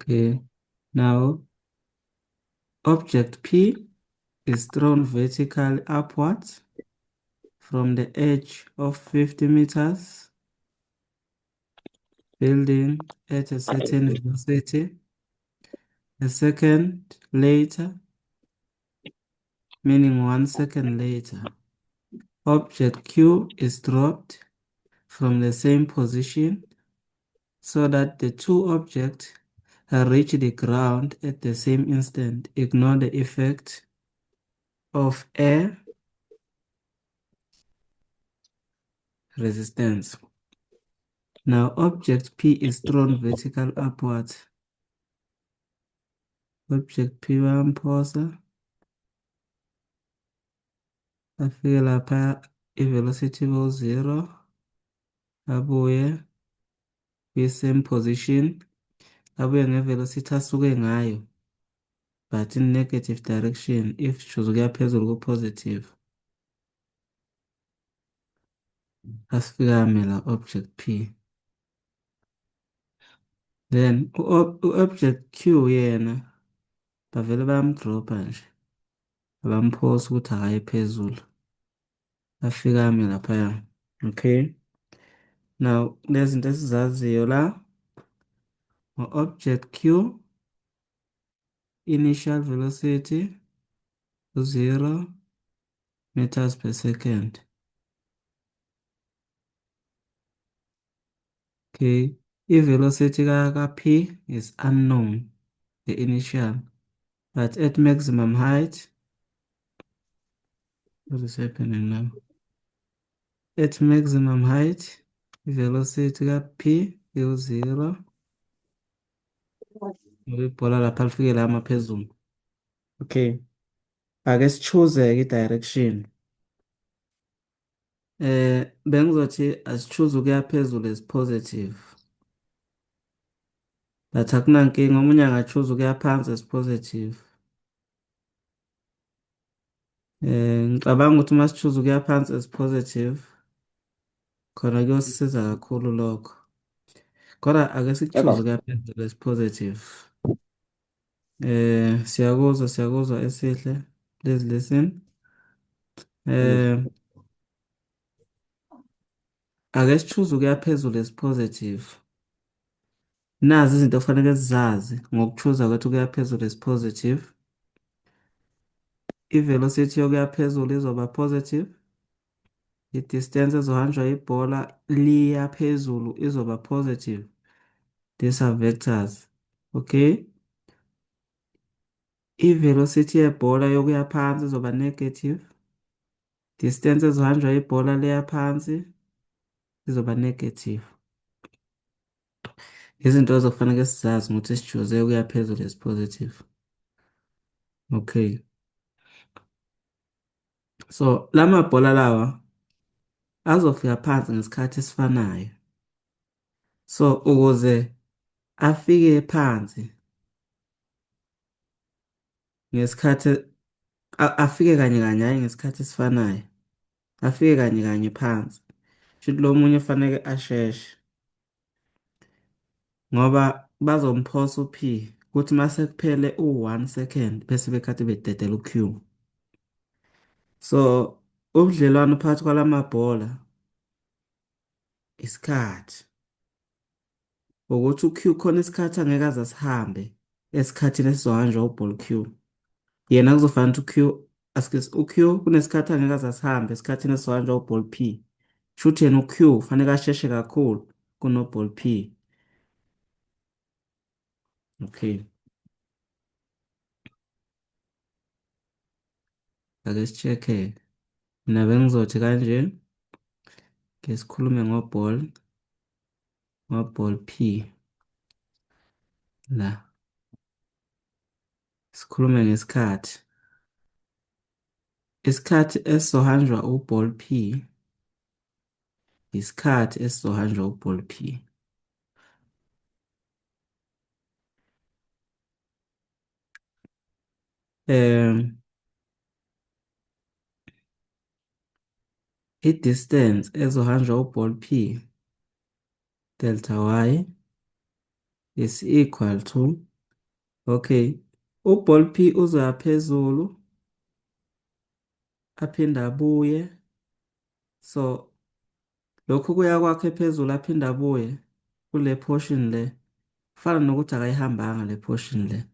Okay. Now, object P is thrown vertically upwards from the edge of 50 meters, building at a certain velocity. A second later, meaning 1 second later, object Q is dropped from the same position so that the two objects reach the ground at the same instant. Ignore the effect of air resistance. Now object P is thrown vertical upwards. Object P wamphosa afike lapha i-velocity bo-0 abuye kwi-same position abuye nge-velocity asuke ngayo but in negative direction if shows ukuya phezulu ku-positive asifika ame la object P. Then u-object Q yena bavele bayamdropha nje abamphosa ukuthi akaye phezulu afike ame laphaya. Okay, now lezinto esizaziyo la ngo-object Q initial velocity 0 meters per second. Okay, i-velocity ka-P is unknown, the initial, but at maximum height, what is happening now? At maximum height, i-velocity ka-P iwu-0. Ibhola lapha lifike lama phezulu. Okay, ake sichoose-ke i-direction. Bengizothi asichoose ukuya phezulu as positive. But akunankinga omunye angachoose ukuya phansi as positive. Ngicabanga ukuthi uma sichoose ukuya phansi as positive khona kuyosisiza kakhulu lokho. Kodwa ake sikuchoose ukuya phezulu as positive. Siyakuzwa esihle. Please listen. Ake sichoose ukuya phezulu as positive. Nazi izinto okufanele sizazi ngokuchoose kwethu ukuya phezulu as positive. I-velocity yokuya phezulu izoba positive. I-distance ezohanjwa ibhola liya phezulu izoba positive. These are vectors. Okay. I-velocity yebhola yokuya phansi izoba negative. Distance ezohanjwa ibhola leya phansi izoba negative. Izinto ezokufanele sizazi ukuthi sichoose ukuya phezulu as positive. Okay. So lamabhola lawa azofika phansi ngesikhathi esifanayo. So ukuze afike phansi ngesikhathi afike kanye kanye hhayi ngesikhathi esifanayo. Afike kanye kanye phansi. Shuthi lo munye faneke asheshe ngoba bazomphosa u-P kuthi mase kuphele u-1 second bese bekhathi bededela u-Q. So ubudlelwano phakathi kwalamabhola isikhathi ukuthi u-Q khona isikhathi angeke aze asihambe esikhathini esizohanjwa ubhola Q. Yena kuzofanele ukuthi u-Q kunesikhathi angeke aze asihambe esikhathini esizohanjwa ubhola P. Shuthi yena u-Q faneke asheshe kakhulu kunobhola P. Okay. Ake si-check-ke. Mina bengizothi kanje ke sikhulume ngobhola P la. Sikhulume ngesikhathi. Isikhathi esizohanjwa ubhola P isikhathi esizohanjwa ubhola P. I-distance ezohanjwa ubhola P delta Y is equal to Okay, u-ball P uzoya phezulu aphinde abuye. So lokhu kuya kwakhe phezulu aphinde abuye kule portion le kufana nokuthi akayihambanga le portion le.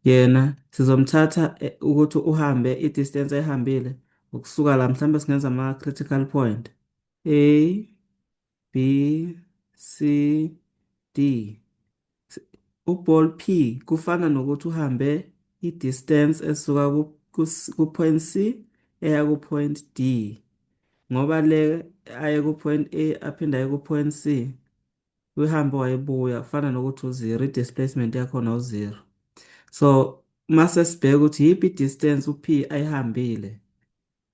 Yena sizomthatha ukuthi uhambe i-distance ayihambile ukusuka la mhlawumbe singenza ama-critical point A, B, C, D. U-ball P kufana nokuthi uhambe i-distance esuka ku-point C eya ku-point D. Ngoba le aye ku-point A aphinde aye ku-point C, uhambe wayebuya kufana nokuthi uzero, i-displacement yakhona uzero. So mase sibheka ukuthi iyiphi i-distance u-P ayihambile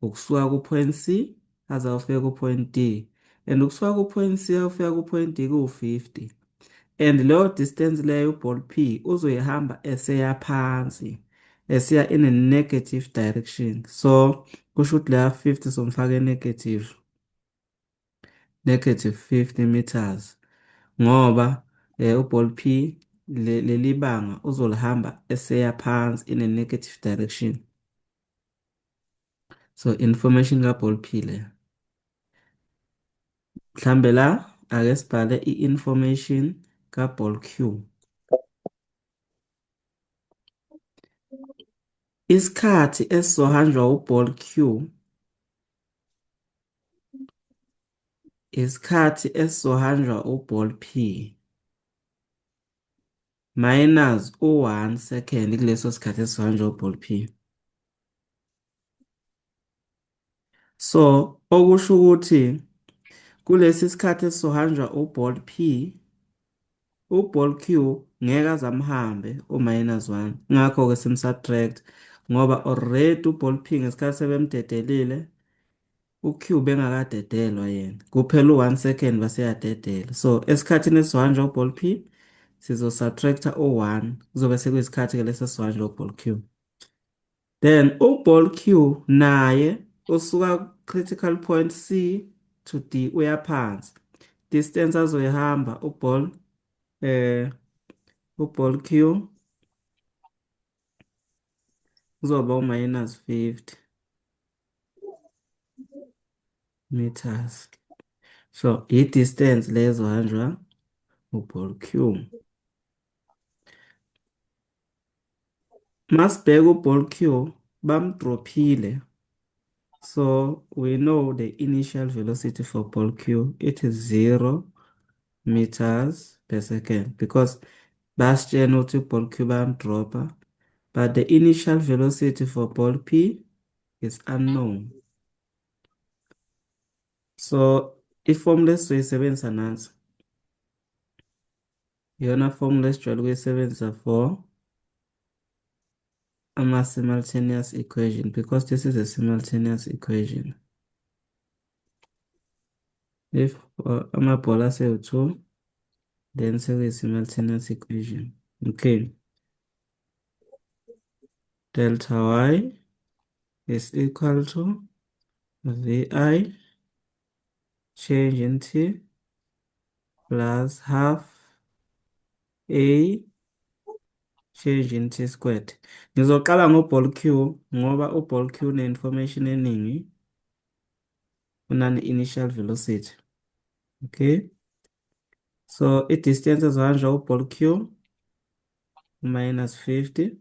ukusuka ku-point C aze ayofika ku-point D, and ukusuka ku-point C ayofika ku-point D kuwu-50. And leyo distance leyo u-ball P uzoyihamba eseya phansi esiya in a negative direction. So kusho ukuthi leya 50 somfaka e-negative, negative 50 meters ngoba u-ball P leli banga uzolihamba eseya phansi in a negative direction. So information ka-ball P le. Mhlambe la ake sibhale i-information ka-ball Q. Isikhathi esizohanjwa u-ball Q, isikhathi esizohanjwa u-ball P minus u-1 second kuleso sikhathi esizohanjwa u-ball P. So okusho ukuthi kulesi sikhathi esizohanjwa u-ball P, u-ball Q ngeke aze amhambe u-1, ngakho-ke sim-subtract ngoba already u-ball P ngesikhathi sebemdedelile u-Q bengakadedelwa yena, kuphela u-1 second base yadedela. So esikhathini esizohanjwa u-ball P sizo-subtracta u-1, kuzobe sekuyisikhathi-ke lesi esizohanjwa u-ball Q. Then u-ball Q naye usuka critical point C to D uya phansi. Distance azoyihamba u-ball Q kuzoba u-50 meters. So i-distance lezo hanjwa u-ball Q. Masibheka u-ball Q bamdrophile. So we know the initial velocity for ball Q, it is 0 meters per second because basitshena ukuthi i-ball Q bayamdropha, but the initial velocity for ball P is unknown. So i-formula esizoyisebenzisa nansi. Iyona formula esijwayele ukuyisebenzisa for ama-simultaneous equation because this is a simultaneous equation. If amabhola asewu-2 then sekuyi-simultaneous equation. Okay. Delta y is equal to VI change in T plus half A change in T squared. Ngizoqala ngo-ball Q ngoba u-ball Q une-information eningi kunane-initial velocity. Okay. So i-distance ezohanjwa u-ball Q minus 50.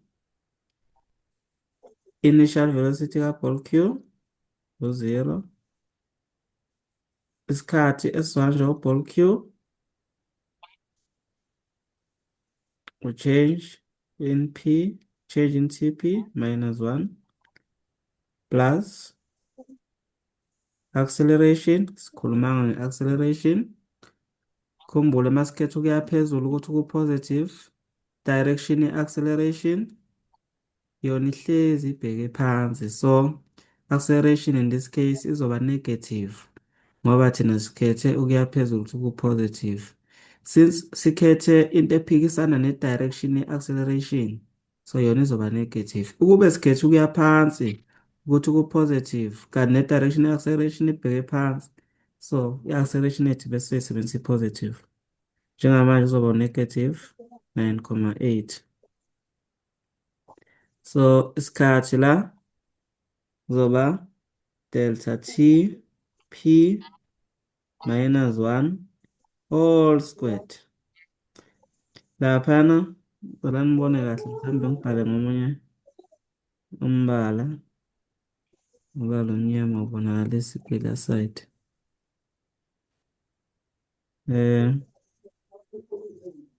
Initial velocity ka-ball Q u-0. Isikhathi esizohanjwa u-ball Q change in P, change in TP minus 1 plus acceleration, sikhuluma nge-acceleration. Khumbule masikhetha ukuya phezulu ukuthi ku-positive, direction ye-acceleration yona ihlezi ibheke phansi. So acceleration in this case izoba negative ngoba thina sikhethe ukuya phezulu ukuthi ku-positive. Since sikhethe into ephikisana ne-direction ye-acceleration, so yona izoba negative. Ukube sikhethe ukuya phansi ukuthi ku-positive kanti ne-direction ye-acceleration ibheke phansi, so i-acceleration yethu bese siyisebenzisa i-positive. Njengamanje uzoba u-negative 9,8. So isikhathi la kuzoba delta t p minus 1 all squared. Laphana ngicela nibone kahle mhlawumbe ngibhale ngomunye umbala ngoba lo mnyama ubonakalisa iphila side.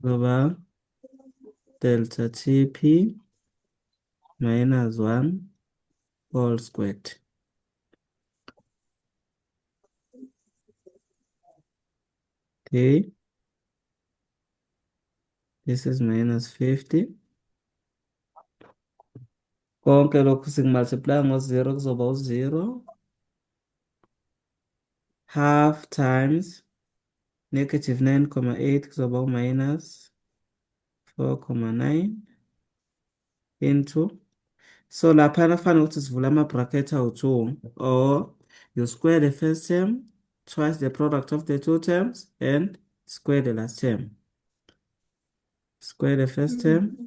Kuzoba delta tp minus 1 all squared. Okay, this is minus 50. Konke lokhu sikumultiply ngo-0 kuzoba u-0. Half times negative 9,8 kuzoba u-minus 4,9 into. So laphana kufanele ukuthi sivule ama-bracket awu-2 or you square the first term twice the product of the two terms and square the last term. Square the first term,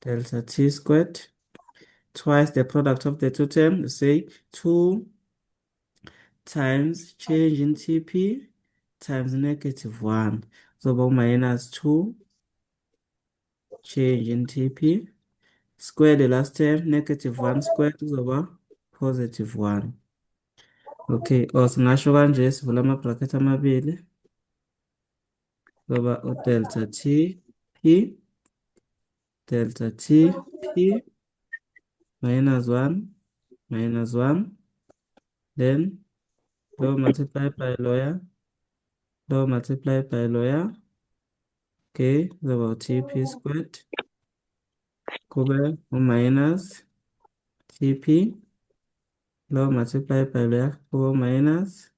delta t squared, twice the product of the two terms, you say 2 times change in TP times negative 1. So about minus 2 change in TP. Square the last term, negative 1 squared is over positive 1. Okay, singasho kanje sivula ama-bracket amabili. Kuzoba delta t p delta t p minus 1 minus 1, then low multiplied by lower, low multiplied by lower. Okay, kuzoba tp squared kube minus tp low multiplied by lower kube minus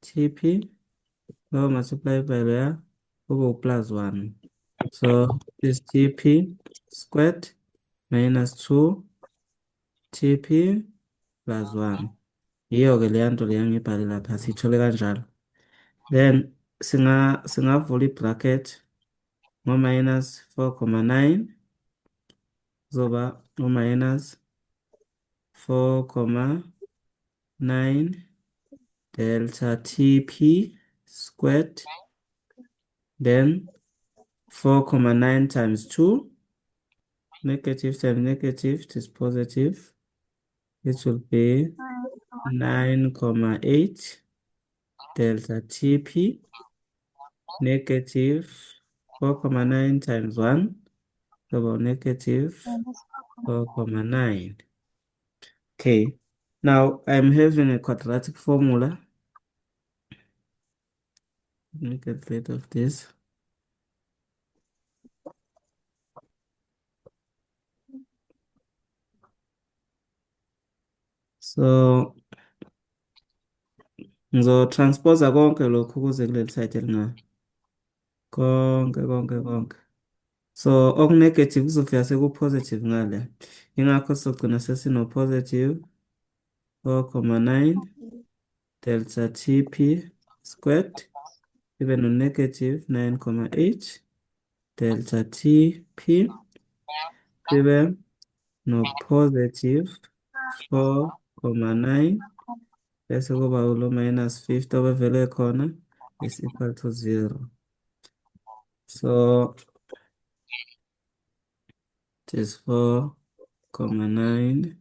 tp low multiplied by lower kube plus 1. So this tp squared minus 2 tp plus 1. Iyo-ke leya nto leya ngiyibhale lapha siyithole kanjalo. Then singavula i-bracket ngo-minus 4,9 kuzoba u-minus 4,9 delta tp squared, then 4,9 times 2, negative times negative, it is positive. It will be 9,8 delta tp negative 4,9 times 1, about negative 4,9. Okay, now I'm having a quadratic formula. Let me get rid of this. So ngizotranspose konke lokhu kuze kuleli side elingaka. Konke. So okunegative kuzofika sekupositive ngale. Ingakho sizogcina sesino-positive 4,9 delta tp squared ibe no-negative 9,8 delta tp ibe no-positive 4,9 bese kuba ulo minus 50 obevele khona is equal to 0. So it is 4,9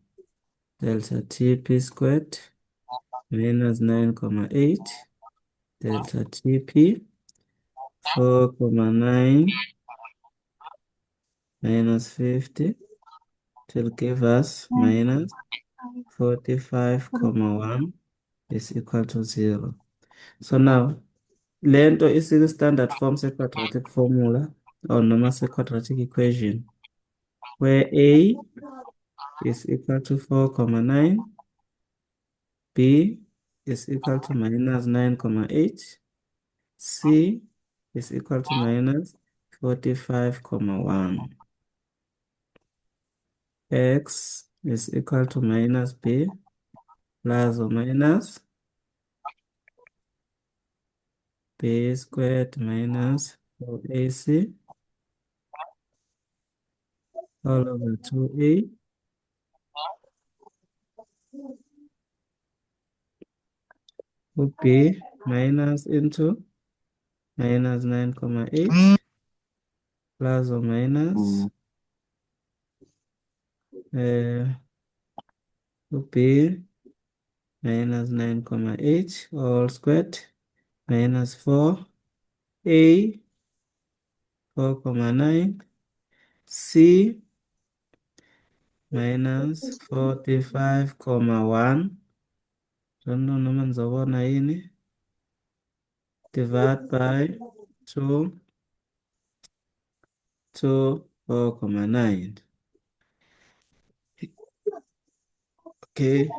delta tp squared minus 9,8 delta tp 4,9 minus 50 will give us minus 45,1 is equal to 0. So now lento standard form se-quadratic formula or noma se-quadratic equation where a is equal to 4,9, b is equal to minus 9,8, c is equal to minus 45,1, x is equal to minus b plus or minus b squared minus 4ac all over 2A, B minus into minus 9 comma 8 plus or minus mm, uh, B minus 9 comma 8 all squared minus 4A 4 comma 9 C minus 45 comma 1 don't know noma nizobona yini divide by 2 4 comma 9 okay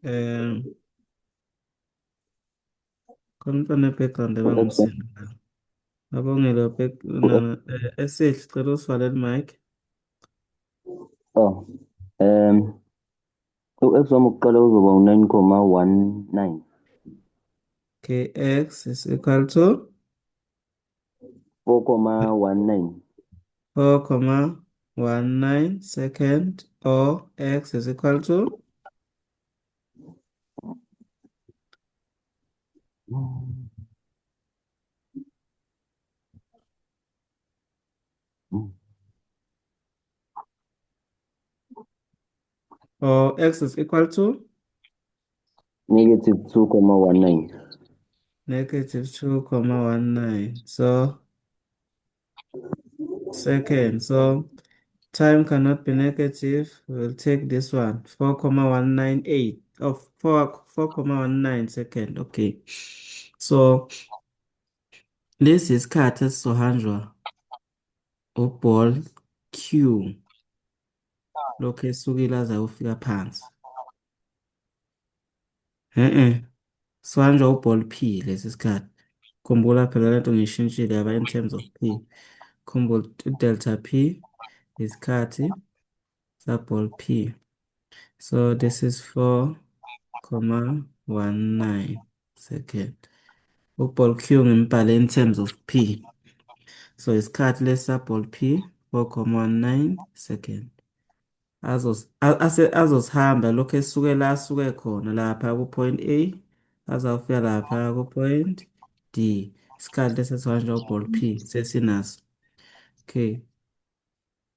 um khona umntwana e-background okay. ebangumsindo la. Abongela esihle cela usivalele mic. Oh, um, u-x wami ukuqala uzoba u-9,19. Okay, x is equal to 4,19. 4,19 second, or x is equal to Mm, mm. or x is equal to Negative 2,19. negative 2,19. So second, so time cannot be negative. We'll take this one, 4,198 of 4,19 second. Okay. So lesi isikhathi esizohanjwa uball Q lokhu esukile aze ayofika phansi. Sihanjwa uball P lesi sikhathi. Khumbula phela lento ngiyishintshile yaba in terms of P. Khumbula delta P isikhathi sa-ball P. So this is 4,19 second. U-ball Q ngimbhale in terms of P. So isikhathi lesi sa-ball P 4,19 second. Azosihamba lokhu esuke la asuke khona lapha ku-point A azawufika lapha ku-point D. Isikhathi lesi esihanjwa u-ball P sesinaso. Okay,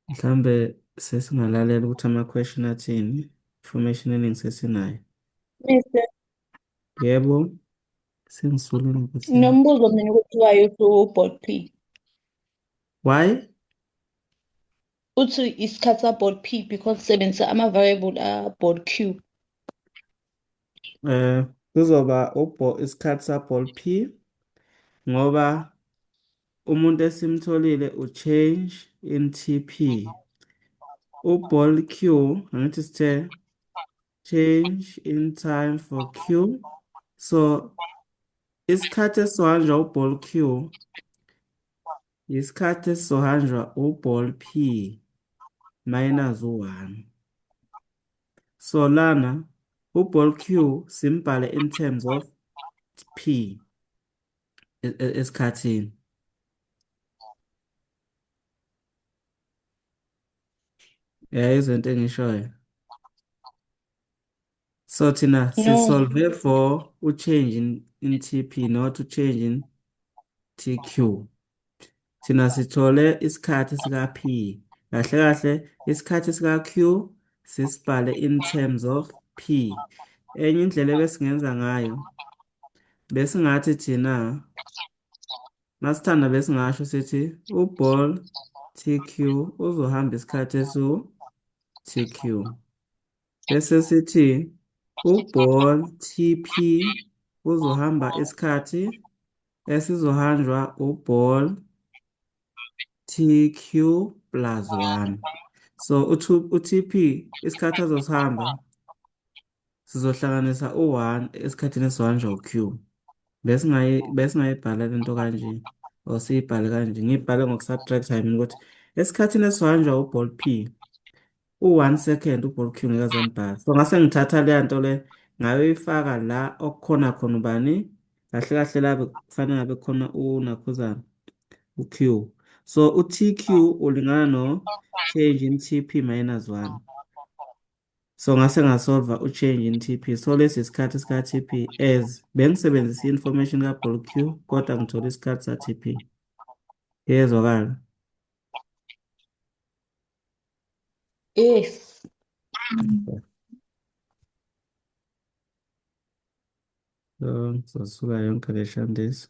mhlambe sesingalalela ukuthi ama-question athini, information eningi sesinayo. Mister, Yebo, sengisolile ukuthi nginombuzo mina ukuthi why u-board P. why? Uthi isikhathi sa-board P because sebenzisa ama-variable a-board Q. Kuzoba isikhathi sa-ball P ngoba umuntu esimtholile u-change in TP. U-ball Q, angithi sithe change in time for Q. So isikhathi esizohanjwa u-ball Q isikhathi esizohanjwa u-ball P minus u-1. So lana u-ball Q simbhale in terms of P esikhathini. Izinto engishoyo. So thina No, sisolve for u-change in TP not u-change in TQ. Thina sithole isikhathi sika-P. Kahle kahle isikhathi sika-Q sisibhale in terms of P. Enye indlela ebesingenza ngayo besingathi thina masithanda besingasho sithi u-ball TQ uzohamba isikhathi esu-TQ. Bese sithi u-ball TP uzohamba isikhathi esizohanjwa u-ball TQ plus 1. So u-TP isikhathi azosihamba sizohlanganisa u-1 esikhathini esizohanjwa u-Q. Besingayibhala lento kanje or siyibhale kanje. Ngiyibhale ngoku-subtract-a mina ukuthi esikhathini esizohanjwa u-ball P u-1 second u-ball Q ngeke aze ngibhala. So ngase ngithatha leya nto le ngayoyifaka la okukhona khona ubani kahle kahle la kufanele ngabe khona unakhuzana u-Q. So uTQ ulingana no change in TP minus 1. So ngase ngasolva u-change in TP. So lesi isikhathi sika-TP as bengisebenzisa i-information ka-ball Q kodwa ngithola isikhathi sa-TP. Yezwakala? Yes. So ngizosula yonke le shandisi.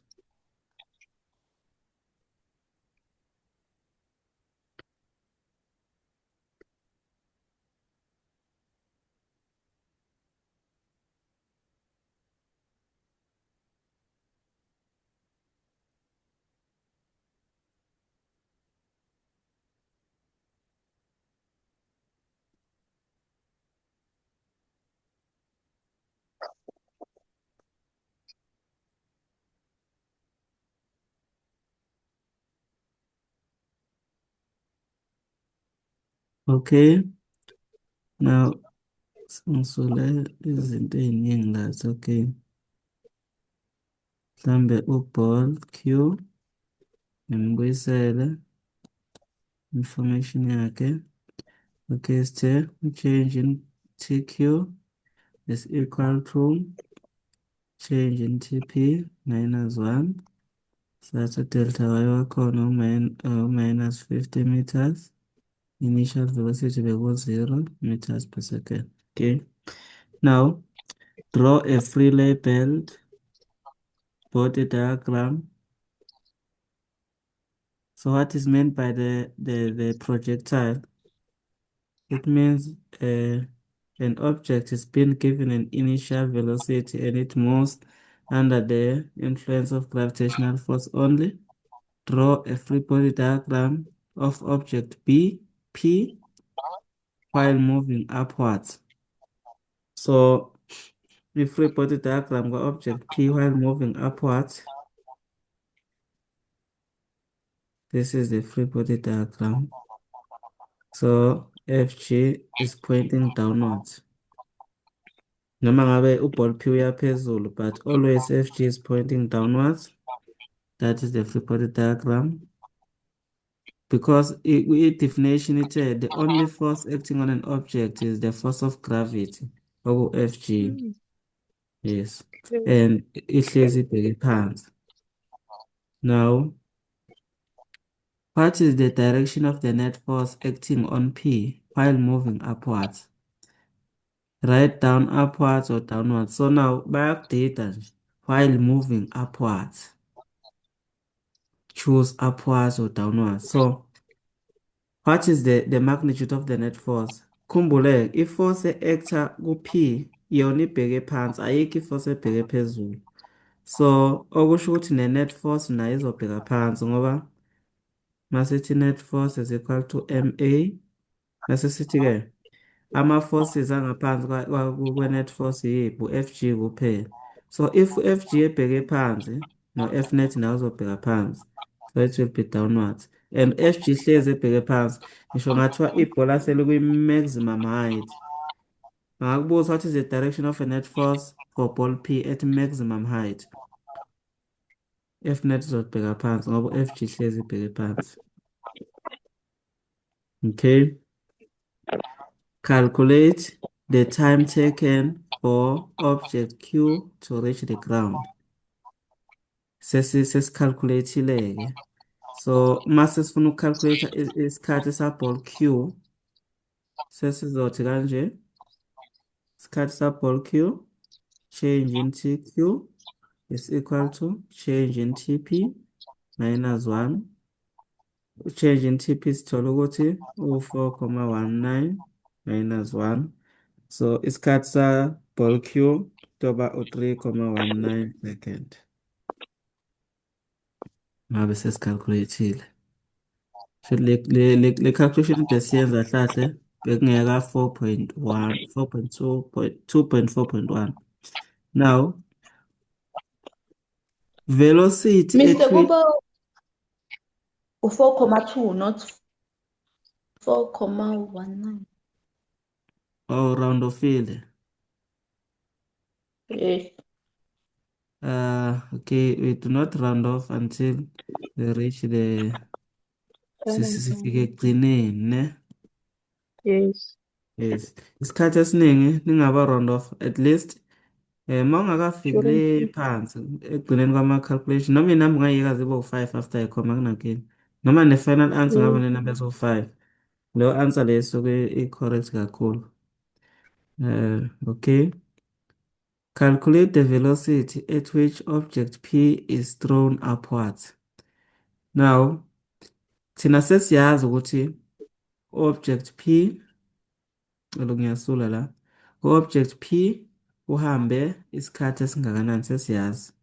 Okay. Now ngisule izinto ey'ningi la. Okay. Mhlambe u-ball Q ngimbuyisele information yakhe. Okay, sithe change in TQ is equal to change in TP minus 1. Sathatha delta y wakhona minus 50 meters. Initial velocity bekuwu 0 meters per second. Okay. Now draw a free labeled body diagram. So what is meant by the projectile? It means an object is being given an initial velocity and it moves under the influence of gravitational force only. Draw a free body diagram of object B, P, while moving upwards. So the free body diagram of object P while moving upwards. This is the free body diagram. So FG is pointing downwards. Noma ngabe u-ball P uya phezulu, but always FG is pointing downwards. That is the free body diagram. Because definition it said the only force acting on an object is the force of gravity, or FG. Yes. And ihlezi ibheke phansi. Now, what is the direction of the net force acting on P while moving upwards? Write down upwards or downwards. So now, bayakudida nje. While moving upwards, choose upwards or downwards. So, what is the magnitude of the net force? Khumbule, i-force e-acta ku-P yona ibheke phansi, ayikho i-force ebheke phezulu. So, okusho ukuthi ne-net force nayo izobheka phansi ngoba masithi net force is equal to MA. Mase sithi-ke ama-forces angaphansi kwe-net force yiphi? U-FG kuphela. So, if u-FG ebheke phansi, no-F net nawo uzobheka phansi. So, it will be downwards. And FG hlezi ebheke phansi. Ngisho ngathiwa ibhola selikwi-maximum height. Angakubuza what is the direction of a net force for ball P at maximum height? F-net izobheka phansi ngoba u-FG hlezi ibheke phansi. Okay. Calculate the time taken for object Q to reach the ground. Sesicalculate-ile-ke. So, mase sifuna ukucalculate isikhathi sa-ball Q, sesizothi kanje. Isikhathi sa-ball Q, change in TQ is equal to change in TP minus 1. Change in TP sithola ukuthi u-4,19 minus 1. So isikhathi sa-ball Q toba u-3,19 second. Ngabe sesicalculate-ile. So le calculation besiyenza hlahle bekungeka 4.1, 2.4.1. Now, velocity Mr. Kuba, 4,2, not 4,19. round of field. Yes. Okay, we do not round off until we reach the sifike ekugcineni ne. Yes. Yes, isikhathi esiningi ningaba round off at least uma ungakafiki le Sure. phansi ekugcineni kwama-calculation noma inamba ungayiyeka zibe u-5 after ikhoma kunankinga noma ne-final answer ngaba Yes. nenamba eziwu-5 leyo answer leyo isuke i-correct kakhulu. Okay. Calculate the velocity at which object P is thrown upwards. Now, thina sesiyazi ukuthi object P, ngiyasula la, object P uhambe isikhathi esingakanani sesiyazi.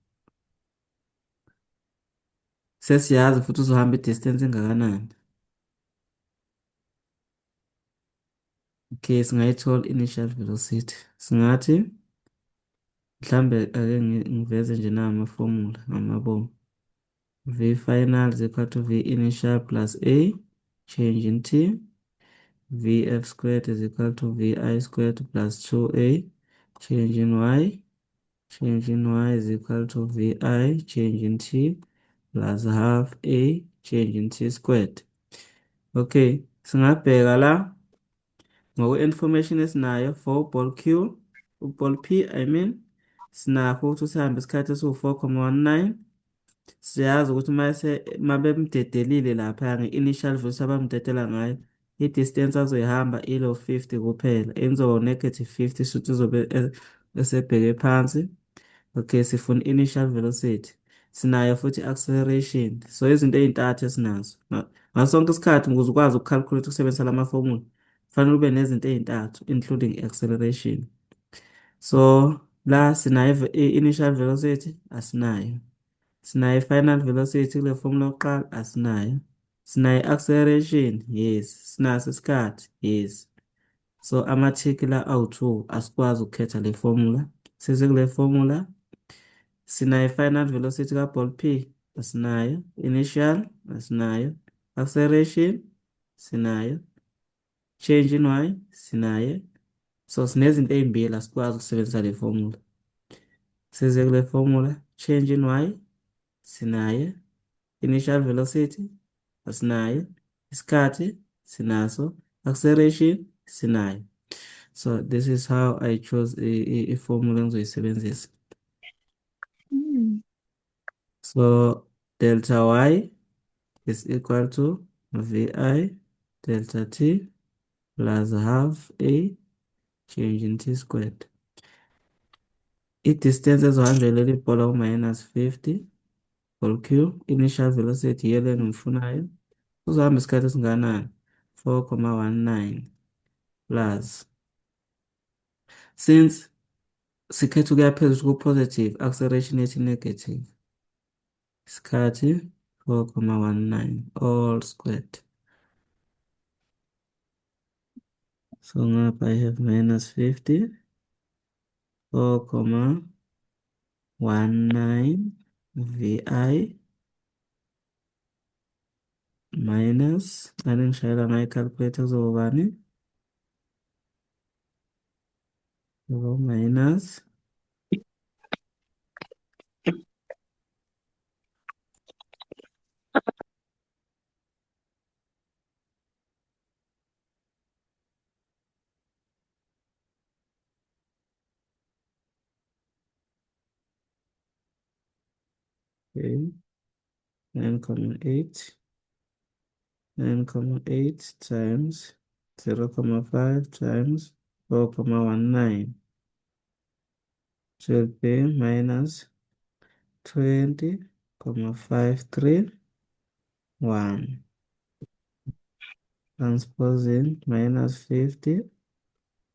Sesiyazi futhi uzohamba i-distance engakanani. Okay, singayithola initial velocity. Singathi mhlambe ake ngiveze nje nawo amafomula ngamabomu. V final is equal to V initial plus A, change in T. Vf squared is equal to Vi squared plus 2A, change in Y. Change in Y is equal to Vi, change in T, plus half A, change in T squared. Okay, singabheka la ngokwe-information esinayo for ball Q, ball P, I mean, sinakho ukuthi sihambe isikhathi esiwu-4,19. Siyazi ukuthi uma bemdedelile lapha nge-initial velocity abamdedela ngayo, i-distance azoyihamba ilo 50 kuphela, enizoba negative 50 futhi uzobe esebheke phansi. Okay, sifuna initial velocity. Sinayo futhi acceleration. So izinto ey'ntathu esinazo. Ngaso sonke isikhathi ukuze ukwazi ukucalculate ukusebenzisa la mafomula, kufanele ube nezinto ey'ntathu including acceleration. So la sinayo i-initial velocity asinayo. Sinayo i-final velocity kule formula yokuqala asinayo. Sinayo i-acceleration, yes. Sinaso isikhathi, yes. So amathiki la awu-2 asikwazi ukukhetha le formula. Size kule formula sinayo i-final velocity ka-ball P asinayo. Initial asinayo. Acceleration sinayo. Change in Y sinayo. So sinezinto ey'mbili asikwazi ukusebenzisa le formula. Size kule formula change in Y sinayo. Initial velocity asinayo. Isikhathi sinaso. Acceleration sinayo. So this is how I chose i-formula engizoyisebenzisa. So delta Y is equal to Vi delta T plus half A change in T squared. I-distance ezohanjwa leli bhola u-50 ball Q, initial velocity yele engimfunayo uzohamba isikhathi esinganani 4,19 plus, since sikhetha ukuya phezulu ku-positive, acceleration yethi negative, isikhathi 4,19 all squared. So ngapha I have minus 50, 4,19 Vi minus, ake ngishayela ngayi-calculator kuzobani? Minus okay, 9,8 times 0,5 times 4,19 should be minus 20,531. Transposing minus 50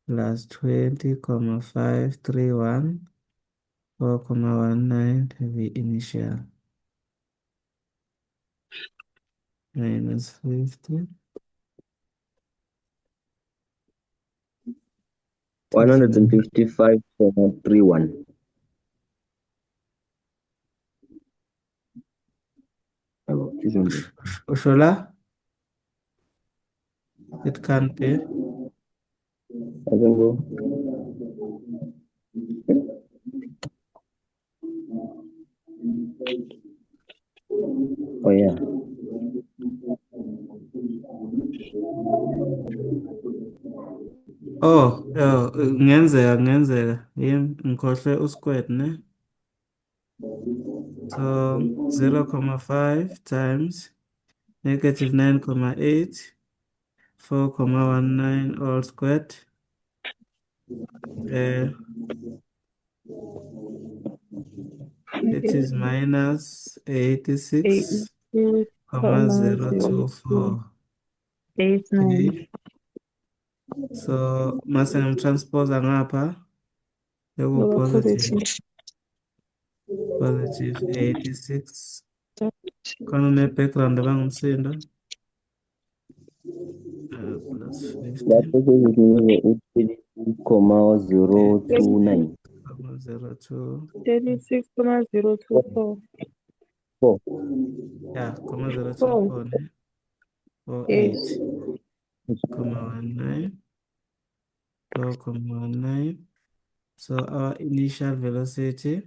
plus 20,531, 4,19 the initial. Minus 50. 155.31. Ushola? It can't be. I can go. Oh yeah. kungenzeka ngikhohlwe u-squared ne. So 0,5 times negative 9,8 4,19 all squared. It is minus 86,024. 86,024. Okay. So mase ngimtranspose ngapha Lower positive positive. 86. Khona ne-background abangumsindo. Plus 50. Lapho sekunikwe u-36,029. 02. 36,024. 4. Yeah, 0.024 4. ne? Or Yes. 8,19. 4,19. So our initial velocity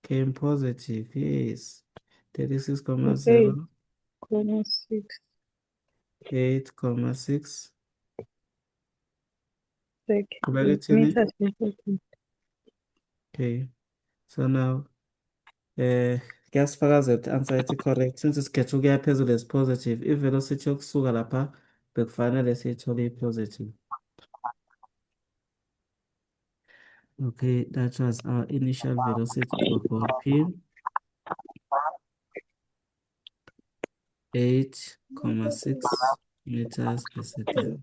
came positive. Yes. 36,0. 8,6 8,6. meters per second. Okay. So now, kuyasifakaza ukuthi answer ethi correct. Since isikhetho ukuya phezulu is positive, i-velocity yokusuka lapha bekufanele siyithole i-positive. Okay, that was our initial velocity for ball P. 8,6 meters per second.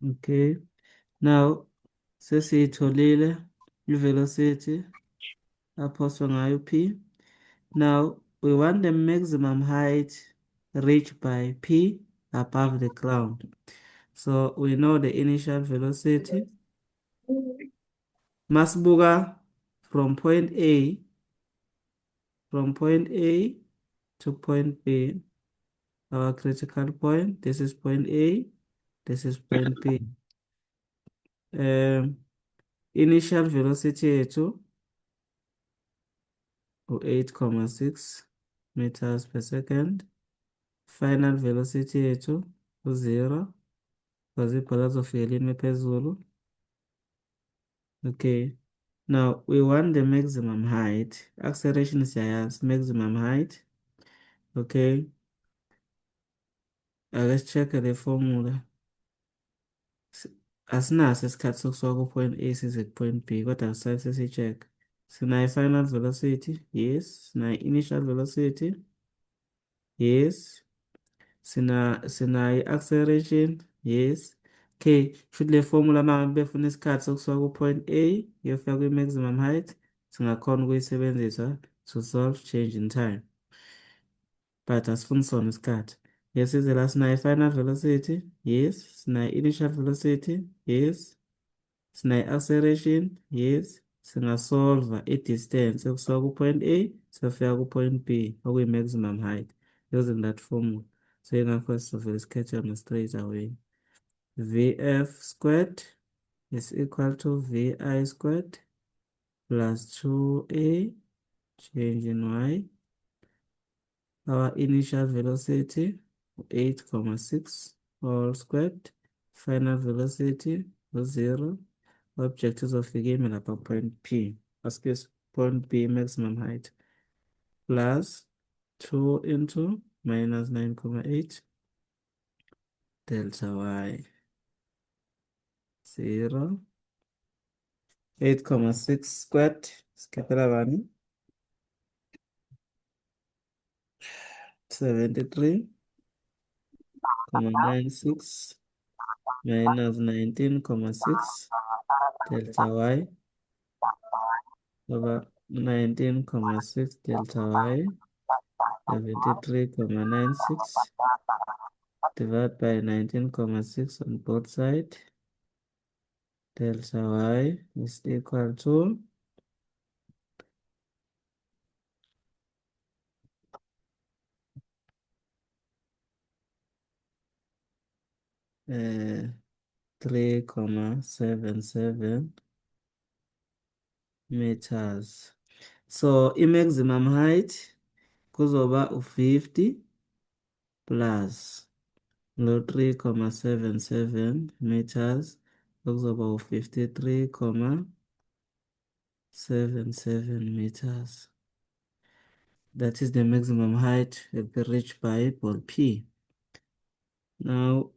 Okay, now sesiyitholile i-velocity aphoswe ngayo P. Now we want the maximum height reached by P above the ground. So we know the initial velocity. Masibuka from point A to point B, our critical point. This is point A, this is point B. Initial velocity yethu 8,6 meters per second. Final velocity yethu 0 because ibhola lizofika lime phezulu. Okay, now we want the maximum height. Acceleration siyayazi, maximum height. Okay, let's check the formula. Asinaso isikhathi sokusuka ku-point A size ku-point B, kodwa kusale sesi-check. Sinayo i-final velocity, yes. Sinayo i-initial velocity, yes. Sinayo i-acceleration, yes. Okay, should le formula uma befuna isikhathi sokusuka ku-point A yofika kwi-maximum height, singakhona ukuyisebenzisa to solve change in time. But asifuni sona isikhathi. Yes, ize la sinayo i-final velocity, yes. Sinayo i-initial velocity, yes. Sinayo acceleration, yes. Singasolva i-distance okusuka ku-point A siyofika ku-point B okuyi-maximum height using that formula. So ingakho sizovele sikhethe yona straight away. Vf squared is equal to Vi squared plus 2A change in Y. Our initial velocity 8,6 all squared. Final velocity 0. Object izofika imi lapha point P. Excuse, point B maximum height. Plus 2 into minus 9,8 delta Y. 0. 8,6 squared. Skepela bani? 73,96 minus 19,6 delta Y over 19,6 delta Y 73.96 divided by 19.6 on both sides. Delta y is equal to 3.77 meters. So i-maximum height kuzoba u-50 plus lo 3.77 meters okuzoba u-53.77 meters. That is the maximum height that be reached by ball P. Now,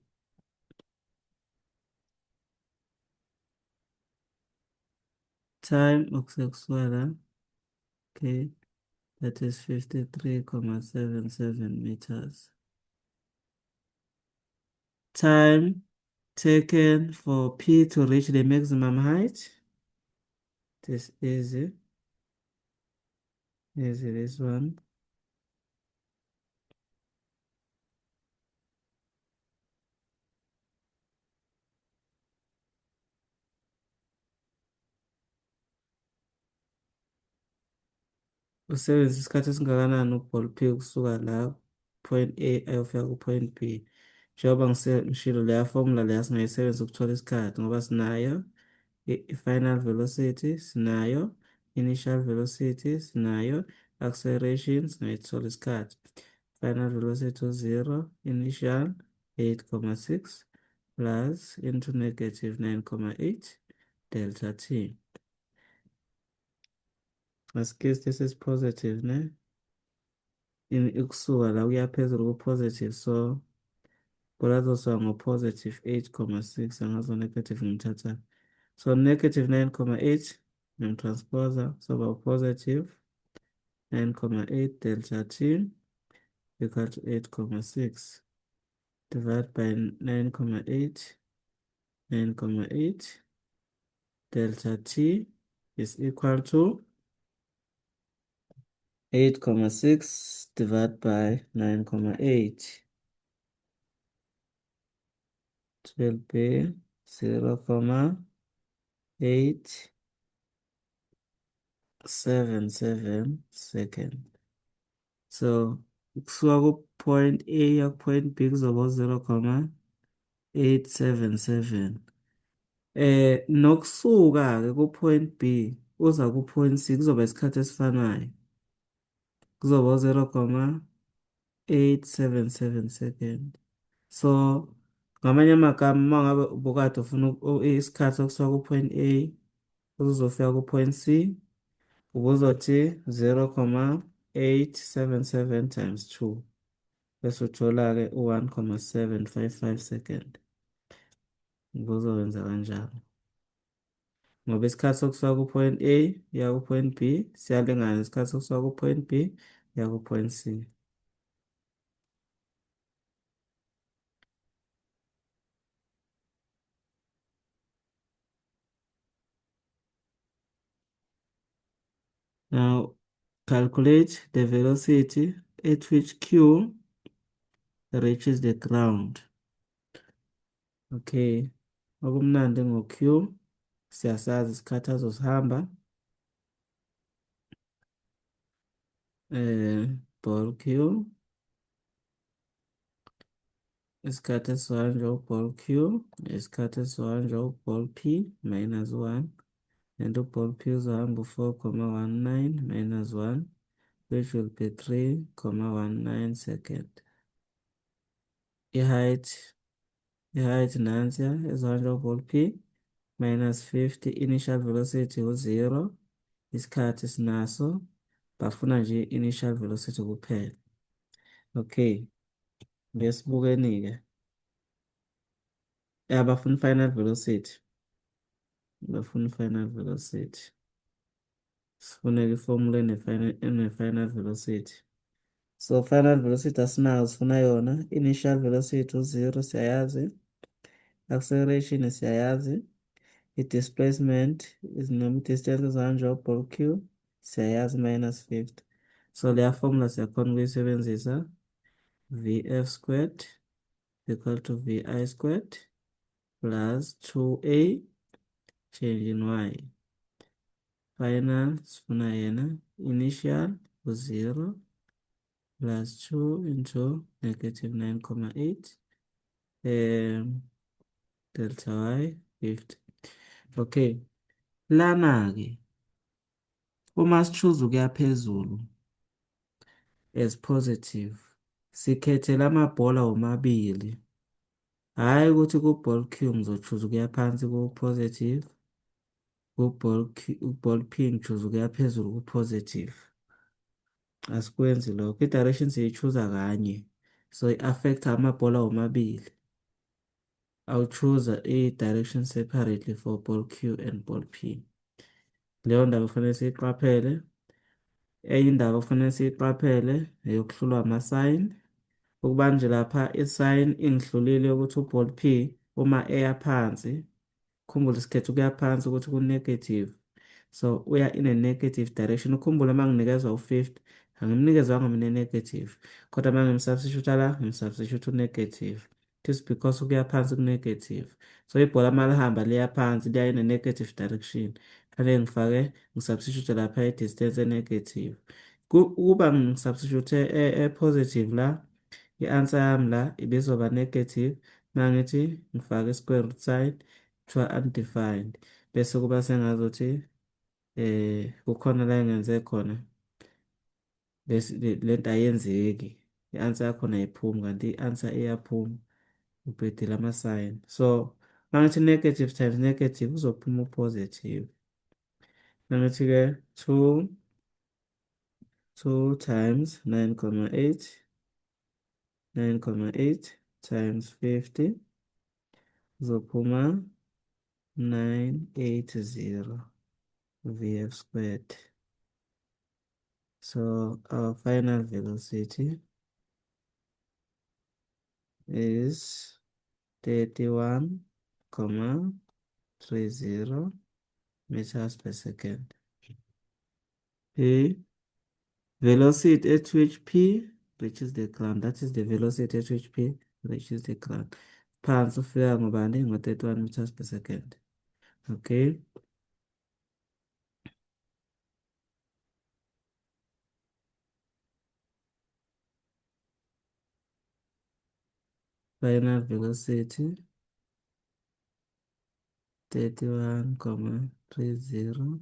time okuswela, okay, that is 53.77 meters. Time taken for P to reach the maximum height. This is easy. Easy, this one. Usebenzisa isikhathi esingakanani uball P kusuka la point A ayofika ku-point B. Njengoba ngishilo leya formula leya singayisebenzisa ukuthola isikhathi ngoba sinayo i-final velocity, sinayo initial velocity, sinayo acceleration, singayithola isikhathi. Final velocity u-0, initial 8.6 plus into negative 9.8 delta T. As case this is positive, ne? Ukusuka la kuya phezulu ku-positive, so kulazosuka ngo-positive 8.6 angazo negative ngimthatha. So negative 9.8 ngimtranspose soba positive 9.8 delta T equal to 8.6 divided by 9.8 delta T is equal to 8.6 divided by 9.8. It will be 0.877 second. So kusuka ku-point A ya ku-point B kuzoba 0.877. Nokusuka-ke ku-point B uza ku-point C kuzoba isikhathi esifanayo. Kuzoba 0.877 second. So ngamanye amagama uma ngabe ubukade ufuna isikhathi sokusuka ku-point A uzofika ku-point C ubuzothi 0.877 times 2 bese uthola-ke u-1.755 second. Ubuzowenza kanjalo ngoba isikhathi sokusuka ku-point A ya ku-point B siyalingana isikhathi sokusuka ku-point B ya ku-point C. Now, calculate the velocity at which Q reaches the ground. Okay, okumnandi ngo-Q siyasazi isikhathi azosihamba. Ball Q isikhathi esizohanjwa u-ball Q isikhathi esizohanjwa u-ball P minus 1 and u-ball P uzohamba u-4.19 minus 1 which will be 3.19 second. I-height nansiya ezohanjwa u-ball P minus 50, initial velocity u-0, isikhathi sinaso bafuna nje i-initial velocity kuphela. Okay, ngesibukeni-ke bafuna i-final velocity. Bafuna i-final velocity. Sifuneka i-formula ene-final velocity. So final velocity asinayo, sifuna yona. Initial velocity u-0 siyayazi. Acceleration siyayazi. I-displacement is noma i-distance ezohanjwa u-ball Q siyayazi minus 50. So leya formula siyakhona ukuyisebenzisa Vf squared equal to Vi squared plus 2a change in y. Final sifuna yena initial u-0 plus 2 into negative 9,8 delta y 50. Okay, lana-ke uma sichuza ukuya phezulu as positive, sikhethe lamabhola womabili, hhayi ukuthi ku-ball Q ngizochuza ukuya phansi ku-positive, ku-ball P ngichuza ukuya phezulu ku-positive. Asikwenzi lokho, i-direction siyichuza kanye, so i-affecta amabhola womabili. I'll-choose i-direction separately for ball Q and ball P. Leyo ndaba kufanele siyiqaphele. Enye indaba kufanele siyiqaphele eyokuhlulwa ama-sign. Ukuba nje lapha i-sign ingihlulile ukuthi u-ball P uma eya phansi, khumbule isikhethe ukuya phansi ukuthi ku-negative, so uya in a negative direction. Ukhumbule uma nginikezwa u-50 angimnikezwanga mina negative, kodwa uma ngimsubstitute la ngimsubstitute u-negative. This because ukuya phansi ku-negative, so ibhola uma lihamba liya phansi liya in a negative direction, kufanele ngifake ngisubstitute lapha i-distance e-negative. Ukuba ngisubstitute e-positive la, i-answer yami la ibizoba negative. Mangithi ngifake i-square root sign kuthiwa undefined, bese kuba sengazuthi kukhona la engenze khona lento ayenzeki, i-answer yakhona ayiphumi, kanti i-answer iyaphuma, ubhedile ama-sign. So mangithi negative times negative kuzophuma u-positive. Mangithi-ke 2 times 9,8 times 50 kuzophuma 980 Vf squared. So our final velocity is 31,30 meters per second. Velocity at which P reaches the ground. That is the velocity at which P reaches the ground. Phansi ufika ngobani? Ngo-31 meters per second. Okay. Final velocity 31,30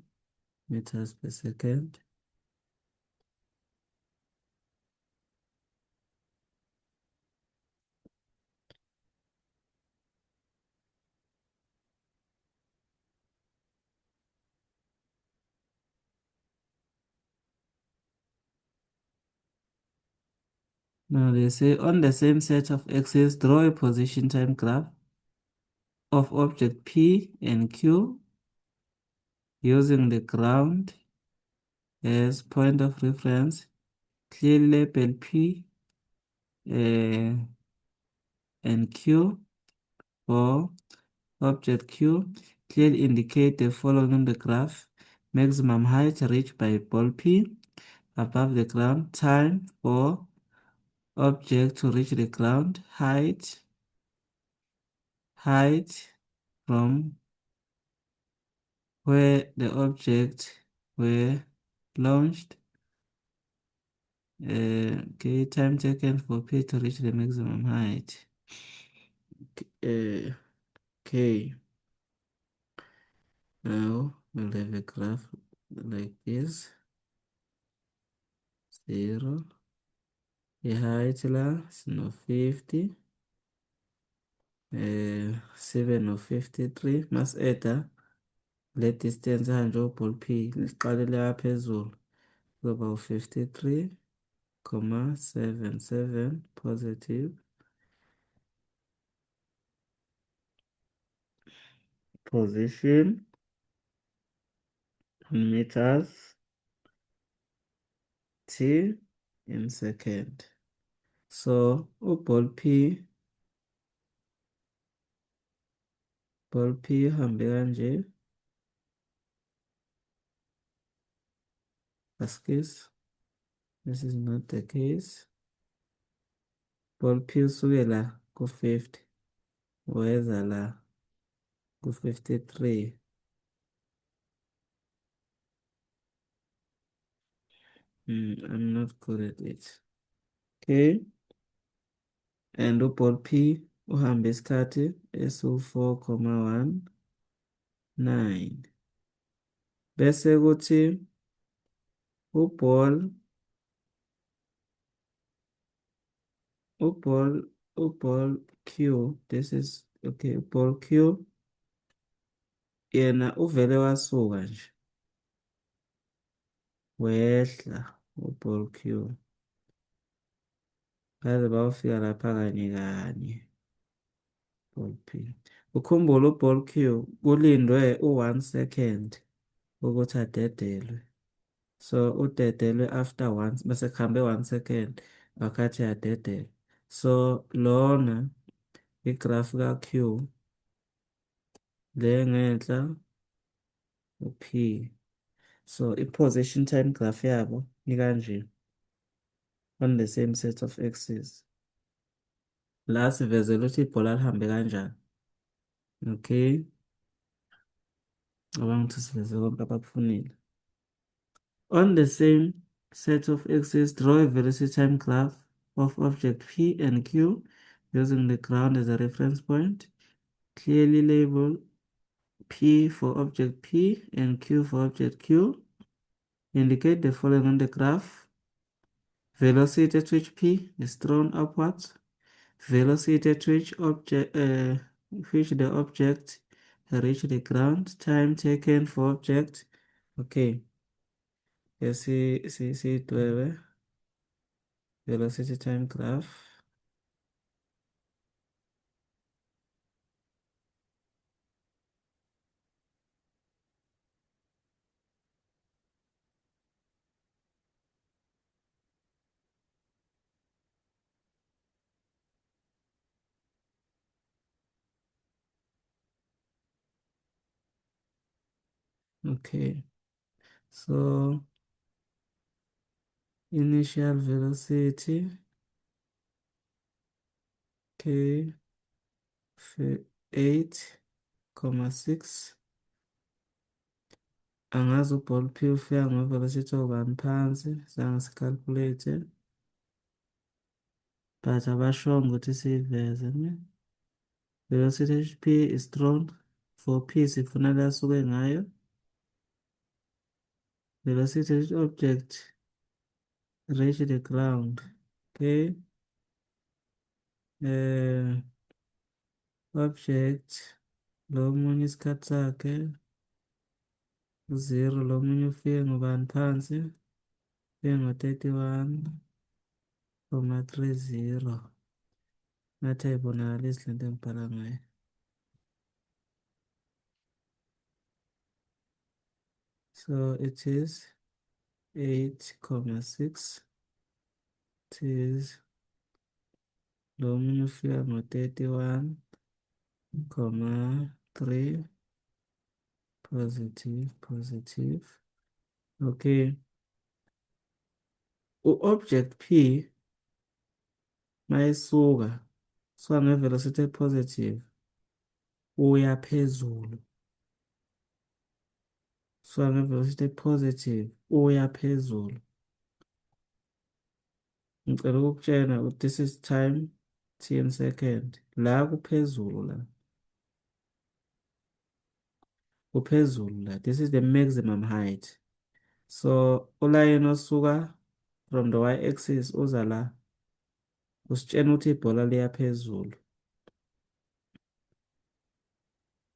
meters per second. Now they say on the same set of axes, draw a position time graph of object P and Q using the ground as point of reference. Clearly label P and Q for object Q. Clearly indicate the following in the graph: maximum height reached by ball P above the ground, time for object to reach the ground, height from where the object were launched. Okay, time taken for P to reach the maximum height. Okay. Now we'll have a graph like this. 0. The height la sino 50. 7 of 53. Mas eta le distance hanje ball P liqale la phezulu. Kuzoba 53,77 positive. Position in meters, T in second. So ball P hambe kanje. Askis This is not the case. Ball P usuke la ku-50 weza la ku-53. I'm not good at it. Okay. And uball P uhamba isikhathi esu-4,19 bese kuthi uball uball uball Q, this is okay, uball Q yena uvele wasuka nje wehla uball Q baze bawufika lapha kanye kanye ball P. Ukhumbule uball Q kulindwe u-1 second ukuthi adedelwe. So udedelwe after once bese kuhambe 1 second wakhathi yadedelwa. So lona igraph ka-Q le ngenhla u-P. So i-position time graph yabo ikanje on the same set of axes. La sivezela ukuthi ibhola lihambe kanjani. Okay. Abanga ukuthi siveze konke abakufunile. On the same set of axes, draw a velocity time graph of object P and Q using the ground as a reference point. Clearly label P for object P and Q for object Q. Indicate the following on the graph. Velocity at which P is thrown upwards. Velocity at which the object reach the ground. Time taken for object. Okay. See, velocity time graph. Okay, so initial velocity, okay, 8,6. Angazi uball P ufika ngevelocity obani phansi, zange sikalculate, but abashongo ukuthi siyiveze ne. Velocity HP is thrown for P sifuna la asuke ngayo. Velocity object reach the ground. Okay. Object lo munye isikhathi sakhe 0, lo munye ufike ngobani phansi ufike ngo-31,30. ngathi ayibonakali lento engibhala ngayo. So it is 8,6. It is lo munye ufika ngo-31,3. Positive. Okay. U-object P mayisuka ngevelocity positive uya phezulu. Ngevelocity positive uya phezulu. Ngicela ukukutshena ukuthi this is time T in second. La kuphezulu la. Kuphezulu la. This is the maximum height. So ulayini osuka from the y-axis uza la. Usitshena ukuthi ibhola liya phezulu.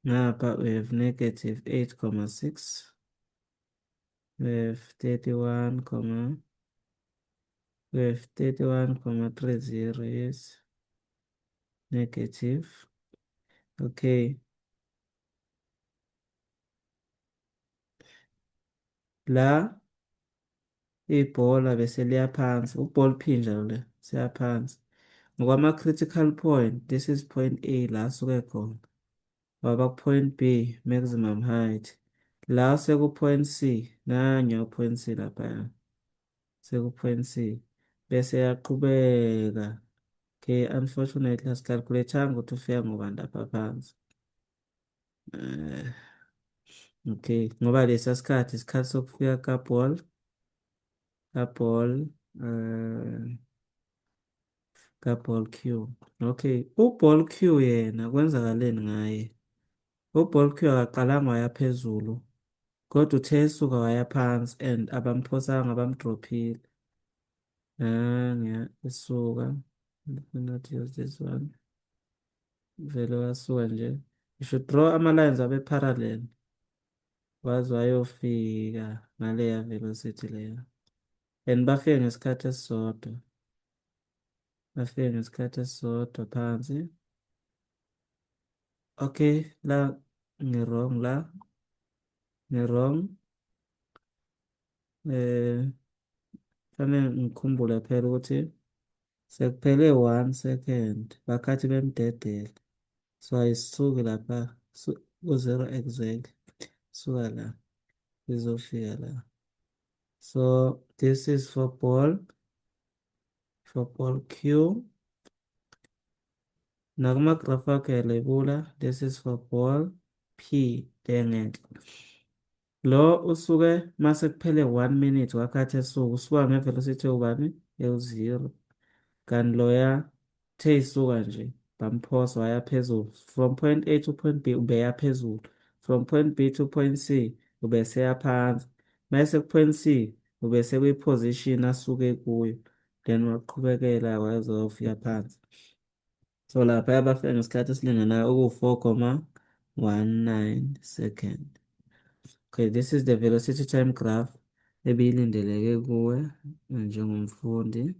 Ngapha we have negative 8,6. We have 31,30, yes. Negative. Okay. La ibhola bese liya phansi. Uball P njalo le siya phansi. Ngokwama-critical point, this is point A la suke khona. Waba point B, maximum height. La seku point C, nanyo point C lapha. seku-point C, bese yaqhubeka. Okay, unfortunately asicalculate-anga ukuthi ufika ngobani lapha phansi. Okay, ngoba lesa sikhathi isikhathi sokufika ka-ball Q. Okay, u-ball Q yena kwenzakaleni ngaye? U-ball Q akaqalanga waya phezulu, kodwa uthe esuka waya phansi and abamphosanga bamdrophile. Esuka, let me not use this one. Vele wasuka nje. You should draw ama-lines abe parallel. Waze wayofika ngaleya velocity leya. And bafike ngesikhathi esisodwa. Bafike ngesikhathi esisodwa phansi. Okay, la ngi-wrong la. Ngi-wrong. Fanele ngikhumbule phela ukuthi sekuphele 1 second bakhathi bemdedela. So ayisuki lapha ku-0 exactly. Suka la. Izofika la. So this is for ball Q. Nakuma-graph wakho uyalebula, this is for ball P lengenhla. Lo usuke mase kuphele 1 minute wakhathi esuka usuka nge-velocity ewubani? Ewu-0. Kanti loya the isuka nje bamphosa waya phezulu. From point A to point B ubeya phezulu. From point B to point C ubeseya phansi. Mase ku-point C ubese kwi-position asuke kuyo. Then waqhubekela waze wayofika phansi. So lapha bafika ngesikhathi esilinganayo oku-4,19 second. Okay, this is the velocity time graph ebilindeleke kuwe njengomfundi.